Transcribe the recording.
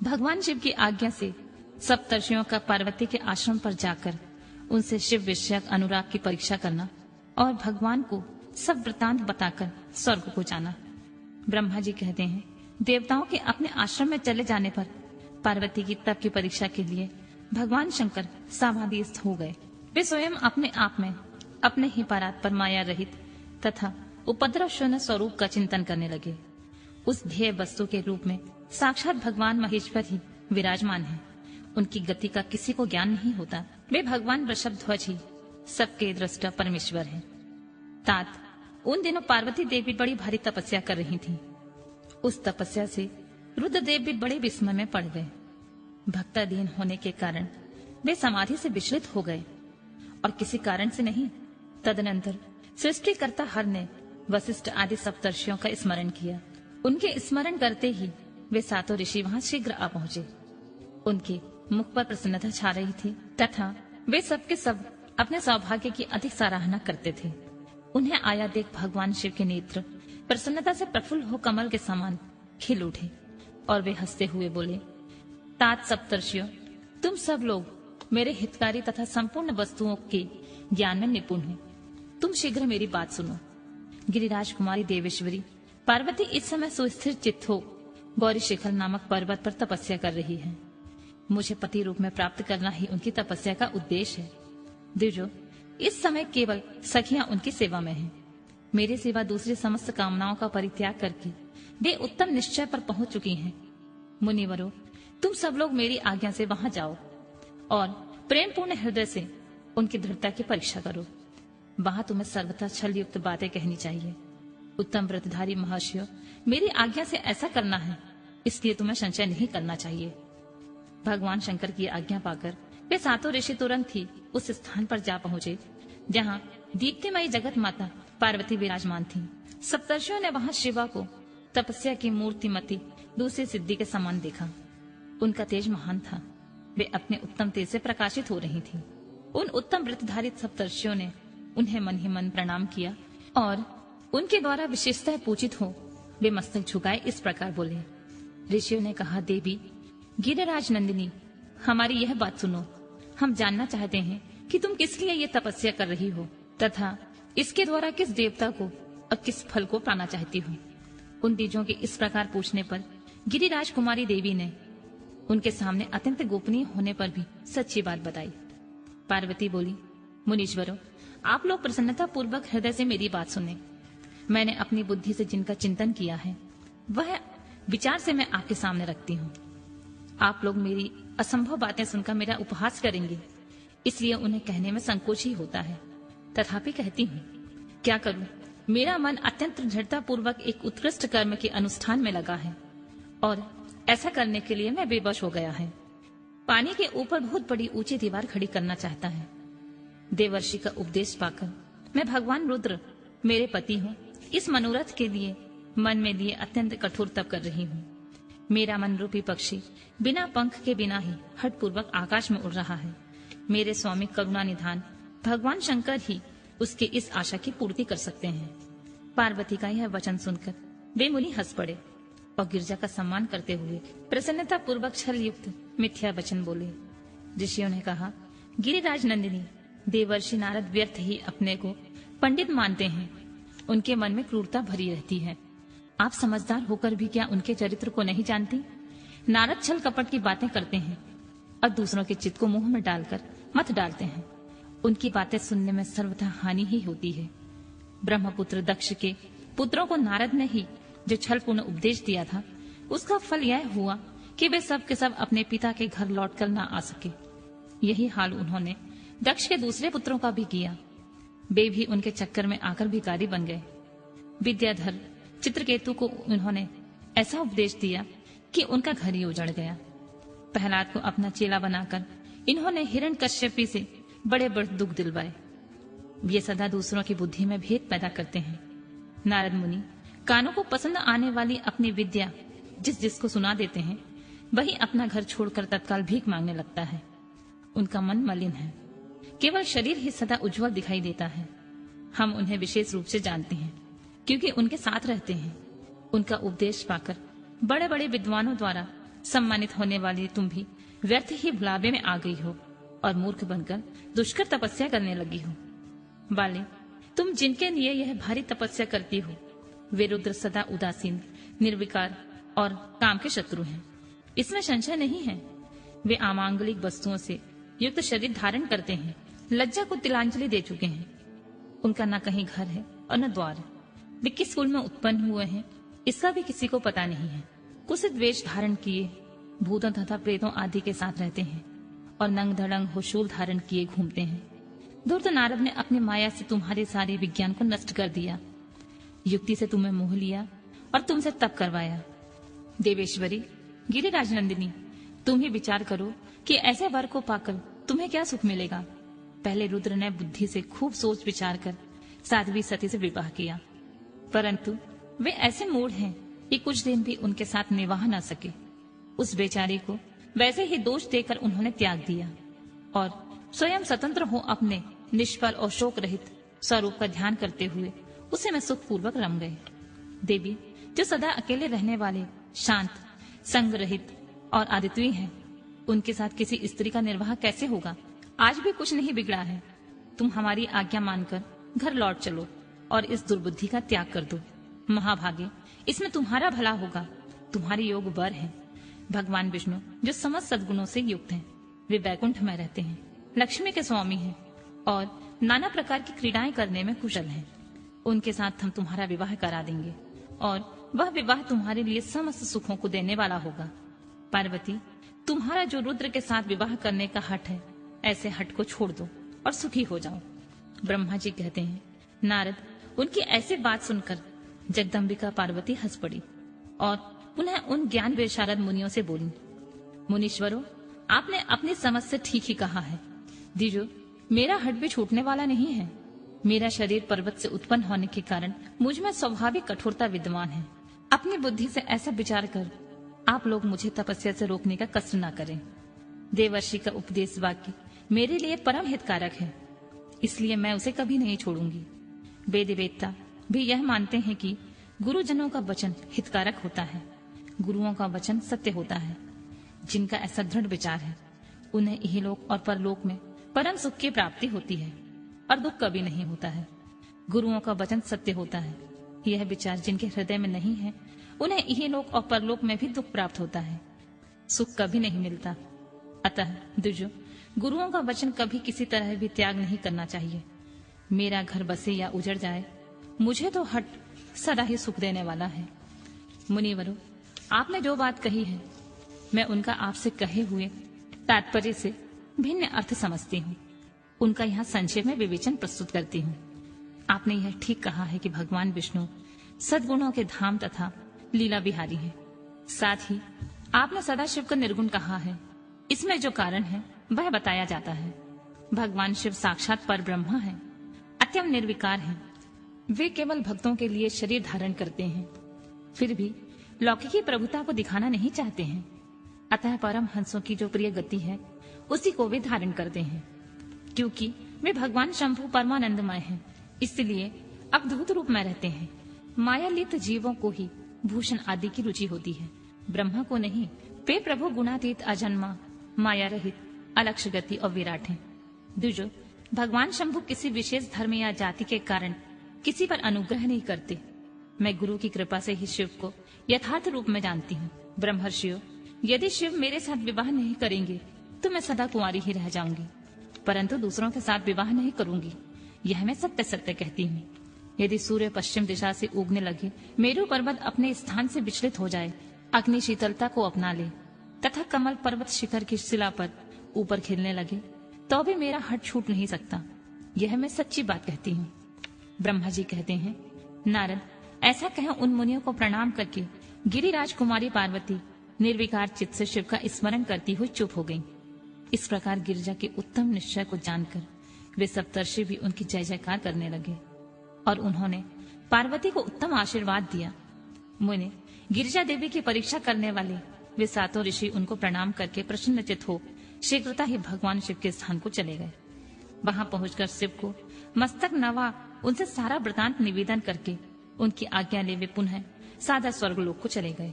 भगवान शिव की आज्ञा से सप्तर्षियों का पार्वती के आश्रम पर जाकर उनसे शिव विषयक अनुराग की परीक्षा करना और भगवान को सब वृतांत बताकर स्वर्ग को जाना। ब्रह्मा जी कहते हैं, देवताओं के अपने आश्रम में चले जाने पर पार्वती की तप की परीक्षा के लिए भगवान शंकर समाधिस्थ हो गए। वे स्वयं अपने आप में अपने ही परात्पर माया रहित तथा उपद्रव शून्य स्वरूप का चिंतन करने लगे। उस ध्येय वस्तु के रूप में साक्षात भगवान महेश्वर ही विराजमान है। उनकी गति का किसी को ज्ञान नहीं होता। वे भगवान वृषभध्वज ही सबके दृष्टा परमेश्वर हैं। तात उन दिनों पार्वती देवी बड़ी भारी तपस्या कर रही थीं। उस तपस्या से रुद्रदेव भी बड़े विस्मय में पड़ गए। भक्ताधीन होने के कारण वे समाधि से विचलित हो गए और किसी कारण से नहीं। तदनंतर सृष्टिकर्ता हर ने वशिष्ठ आदि सप्तर्षियों का स्मरण किया। उनके स्मरण करते ही वे सातों ऋषि वहां शीघ्र आ पहुंचे। उनके मुख पर प्रसन्नता छा रही थी तथा वे सबके सब अपने सौभाग्य की अधिक सराहना करते थे। उन्हें आया देख भगवान शिव के नेत्र प्रसन्नता से प्रफुल्ल हो कमल के समान खिल उठे और वे हंसते हुए बोले, तात सप्तर्षियों, तुम सब लोग मेरे हितकारी तथा संपूर्ण वस्तुओं के ज्ञान में निपुण हो। तुम शीघ्र मेरी बात सुनो। गिरिराज कुमारी देवेश्वरी पार्वती इस समय सुस्थिर चित्त हो गौरी शिखर नामक पर्वत पर तपस्या कर रही है। मुझे पति रूप में प्राप्त करना ही उनकी तपस्या का उद्देश्य है। द्विजो, इस समय केवल सखियां उनकी सेवा में हैं। मेरे सिवा दूसरी समस्त कामनाओं का परित्याग करके वे उत्तम निश्चय पर पहुंच चुकी हैं। मुनिवरों, तुम सब लोग मेरी आज्ञा से वहां जाओ और प्रेम पूर्ण हृदय से उनकी दृढ़ता की परीक्षा करो। वहां तुम्हें सर्वथा छल युक्त बातें कहनी चाहिए। उत्तम व्रतधारी महर्षियों, मेरी आज्ञा से ऐसा करना है, इसलिए तुम्हें संशय नहीं करना चाहिए। भगवान शंकर की आज्ञा पाकर वे सातों ऋषि तुरंत ही उस स्थान पर जा पहुंचे जहां दीप्तिमयी जगत माता पार्वती विराजमान थी। सप्तर्षियों ने वहां शिवा को तपस्या की मूर्तिमती दूसरी सिद्धि के समान देखा। उनका तेज महान था। वे अपने उत्तम तेज से प्रकाशित हो रही थी। उन उत्तम व्रतधारित सप्तर्षियों ने उन्हें मन ही मन प्रणाम किया और उनके द्वारा विशेषतः पूजित हो वे मस्तक झुकाए इस प्रकार बोले। ऋषियों ने कहा, देवी गिरिराज नंदिनी, हमारी यह बात सुनो। हम जानना चाहते हैं कि तुम किस लिए ये तपस्या कर रही हो तथा इसके द्वारा किस देवता को और किस फल को पाना चाहती हो। उन द्विजों के इस प्रकार पूछने पर गिरिराज कुमारी देवी ने उनके सामने अत्यंत गोपनीय होने पर भी सच्ची बात बताई। पार्वती बोली, मुनीश्वरों, आप लोग प्रसन्नता पूर्वक हृदय से मेरी बात सुने। मैंने अपनी बुद्धि से जिनका चिंतन किया है वह विचार से मैं आपके सामने रखती हूँ। आप लोग मेरी असंभव बातें सुनकर मेरा उपहास करेंगे, इसलिए उन्हें कहने में संकोच ही होता है। तथापि कहती हूँ, क्या करूँ, मेरा मन अत्यंत दृढ़ता पूर्वक एक उत्कृष्ट कर्म के अनुष्ठान में लगा है और ऐसा करने के लिए मैं बेबस हो गया है। पानी के ऊपर बहुत बड़ी ऊंची दीवार खड़ी करना चाहता है। देवर्षि का उपदेश पाकर मैं भगवान रुद्र, मेरे पति हूँ, इस मनोरथ के लिए मन में लिए अत्यंत कठोर तप कर रही हूँ। मेरा मन रूपी पक्षी बिना पंख के बिना ही हठ पूर्वक आकाश में उड़ रहा है। मेरे स्वामी करुणा निधान भगवान शंकर ही उसके इस आशा की पूर्ति कर सकते हैं। पार्वती का यह वचन सुनकर वे मुनि हंस पड़े और गिरजा का सम्मान करते हुए प्रसन्नता पूर्वक छल युक्त मिथ्या वचन बोले। ऋषियों ने कहा, गिरिराज नंदिनी, देवर्षि नारद व्यर्थ ही अपने को पंडित मानते हैं। उनके मन में क्रूरता भरी रहती है। आप समझदार होकर भी क्या उनके चरित्र को नहीं जानती? नारद छल कपट की बातें करते हैं और दूसरों के चित्त को मुंह में डालकर मत डालते हैं। उनकी बातें सुनने में सर्वथा हानि ही होती है। ब्रह्मपुत्र दक्ष के पुत्रों को नारद ने ही जो छलपूर्ण उपदेश दिया था, उसका फल यह हुआ कि वे सब के सब अपने पिता के घर लौटकर न आ सके। यही हाल उन्होंने दक्ष के दूसरे पुत्रों का भी किया। वे भी उनके चक्कर में आकर भिखारी बन गए। विद्याधर चित्रकेतु को उन्होंने ऐसा उपदेश दिया कि उनका घर ही उजड़ गया। प्रहलाद को अपना चेला बनाकर इन्होंने हिरण्यकश्यपी से बड़े बड़े दुख दिलवाए। ये सदा दूसरों की बुद्धि में भेद पैदा करते हैं। नारद मुनि कानों को पसंद आने वाली अपनी विद्या जिस जिसको सुना देते हैं, वही अपना घर छोड़कर तत्काल भीख मांगने लगता है। उनका मन मलिन है, केवल शरीर ही सदा उज्जवल दिखाई देता है। हम उन्हें विशेष रूप से जानते हैं क्योंकि उनके साथ रहते हैं। उनका उपदेश पाकर बड़े बड़े विद्वानों द्वारा सम्मानित होने वाली तुम भी व्यर्थ ही भुलावे में आ गई हो और मूर्ख बनकर दुष्कर तपस्या करने लगी हो। बाले, तुम जिनके लिए यह भारी तपस्या करती हो वे रुद्र सदा उदासीन, निर्विकार और काम के शत्रु हैं। इसमें संशय नहीं है। वे अमांगलिक वस्तुओं से युक्त शरीर धारण करते हैं, लज्जा को तिलांजलि दे चुके हैं। उनका न कहीं घर है और न द्वार। वे किस कुल में उत्पन्न हुए हैं इसका भी किसी को पता नहीं है। कुत्सित वेश धारण किए भूतों तथा प्रेतों आदि के साथ रहते हैं और नंग धड़ंग होशूल धारण किए घूमते हैं। धूर्त नारद ने अपनी माया से तुम्हारे सारे विज्ञान को नष्ट कर दिया, युक्ति से तुम्हें मोह लिया और तुमसे तप करवाया। देवेश्वरी, गिरिराज नंदिनी, तुम ही विचार करो कि ऐसे वर को पाकर तुम्हें क्या सुख मिलेगा। पहले रुद्र ने बुद्धि से खूब सोच विचार कर साध्वी सती से विवाह किया, परंतु वे ऐसे मूढ़ हैं कि कुछ दिन भी उनके साथ निवाह न सके। उस बेचारी को वैसे ही दोष देकर उन्होंने त्याग दिया और स्वयं स्वतंत्र हो अपने निष्फल और शोक रहित स्वरूप का ध्यान करते हुए उसे में सुखपूर्वक रम गए। देवी, जो सदा अकेले रहने वाले, शांत, संग रहित और आदित्य हैं, उनके साथ किसी स्त्री का निर्वाह कैसे होगा। आज भी कुछ नहीं बिगड़ा है। तुम हमारी आज्ञा मानकर घर लौट चलो और इस दुर्बुद्धि का त्याग कर दो। महाभागे, इसमें तुम्हारा भला होगा। तुम्हारे योग वर है। भगवान विष्णु जो समस्त सद्गुणों से युक्त हैं, वे वैकुंठ में रहते हैं, लक्ष्मी के स्वामी हैं और नाना प्रकार की क्रीड़ाएं करने में कुशल हैं। उनके साथ हम तुम्हारा विवाह करा देंगे और वह विवाह तुम्हारे लिए समस्त सुखों को देने वाला होगा। पार्वती, तुम्हारा जो रुद्र के साथ विवाह करने का हठ है, ऐसे हठ को छोड़ दो और सुखी हो जाओ। ब्रह्मा जी कहते हैं, नारद, उनकी ऐसी बात सुनकर जगदम्बिका पार्वती हंस पड़ी और पुनः उन ज्ञान विशारद मुनियों से बोली, मुनीश्वरों, आपने अपनी समझ से ठीक ही कहा है। दीजो, मेरा हठ भी छूटने वाला नहीं है। मेरा शरीर पर्वत से उत्पन्न होने के कारण मुझ में स्वाभाविक कठोरता विद्यमान है। अपनी बुद्धि से ऐसा विचार कर आप लोग मुझे तपस्या से रोकने का कष्ट न करें। देवर्षि का उपदेश वाक्य मेरे लिए परम हितकारक है, इसलिए मैं उसे कभी नहीं छोड़ूंगी। वेदवेत्ता भी यह मानते हैं कि गुरुजनों का वचन हितकारक होता है, गुरुओं का वचन सत्य होता है। जिनका ऐसा दृढ़ विचार है उन्हें इहलोक और परलोक में परम सुख की प्राप्ति होती है और दुख कभी नहीं होता है। गुरुओं का वचन सत्य होता है। यह विचार जिनके हृदय में नहीं है उन्हें इहलोक और परलोक में भी दुख प्राप्त होता है, सुख कभी नहीं मिलता। अतः दुजो, गुरुओं का वचन कभी किसी तरह भी त्याग नहीं करना चाहिए। मेरा घर बसे या उजड़ जाए, मुझे तो हट सदा ही सुख देने वाला है। मुनिवरों, आपने जो बात कही है मैं उनका आपसे कहे हुए तात्पर्य से भिन्न अर्थ समझती हूँ। उनका यहाँ संक्षेप में विवेचन प्रस्तुत करती हूँ। आपने यह ठीक कहा है कि भगवान विष्णु सद्गुणों के धाम तथा लीला बिहारी हैं। साथ ही आपने सदाशिव को निर्गुण कहा है। इसमें जो कारण है वह बताया जाता है। भगवान शिव साक्षात पर ब्रह्मा है, अत्यंत निर्विकार हैं। वे केवल भक्तों के लिए शरीर धारण करते हैं, फिर भी लौकिकी प्रभुता को दिखाना नहीं चाहते हैं। अतः परम हंसों की जो प्रिय गति है उसी को वे धारण करते हैं। क्योंकि वे भगवान शंभु परमानंदमय हैं, इसलिए अवधूत रूप में रहते हैं। मायालिप्त जीवों को ही भूषण आदि की रुचि होती है, ब्रह्मा को नहीं। वे प्रभु गुणातीत, अजन्मा, माया रहित, अलक्ष गति और विराट हैं। दूजो, भगवान शंभु किसी विशेष धर्म या जाति के कारण किसी पर अनुग्रह नहीं करते। मैं गुरु की कृपा से ही शिव को यथार्थ रूप में जानती हूँ। ब्रह्मर्षियों, यदि शिव मेरे साथ विवाह नहीं करेंगे तो मैं सदा कुंवारी ही रह जाऊंगी, परंतु दूसरों के साथ विवाह नहीं करूंगी। यह मैं सत्य सत्य कहती हूँ। यदि सूर्य पश्चिम दिशा से उगने लगे, मेरु पर्वत अपने स्थान से विचलित हो जाए, अग्नि शीतलता को अपना ले तथा कमल पर्वत शिखर की शिला पर ऊपर खिलने लगे, तो भी मेरा हट छूट नहीं सकता। यह मैं सच्ची बात कहती हूँ। ब्रह्मा जी कहते हैं, नारद, ऐसा कह उन मुनियों को प्रणाम करके गिरिराज कुमारी पार्वती निर्विकार चित्त से शिव का स्मरण करती हुई चुप हो गईं। इस प्रकार गिरिजा के उत्तम निश्चय को जानकर वे सप्तर्षि भी उनकी जय जयकार करने लगे और उन्होंने पार्वती को उत्तम आशीर्वाद दिया। मुने, गिरिजा देवी की परीक्षा करने वाले वे सातों ऋषि उनको प्रणाम करके प्रसन्नचित हो शीघ्रता ही भगवान शिव के स्थान को चले गए। वहां पहुंचकर शिव को मस्तक नवा उनसे सारा वृतांत निवेदन करके उनकी आज्ञा ले वे पुनः सादा स्वर्गलोक को चले गए।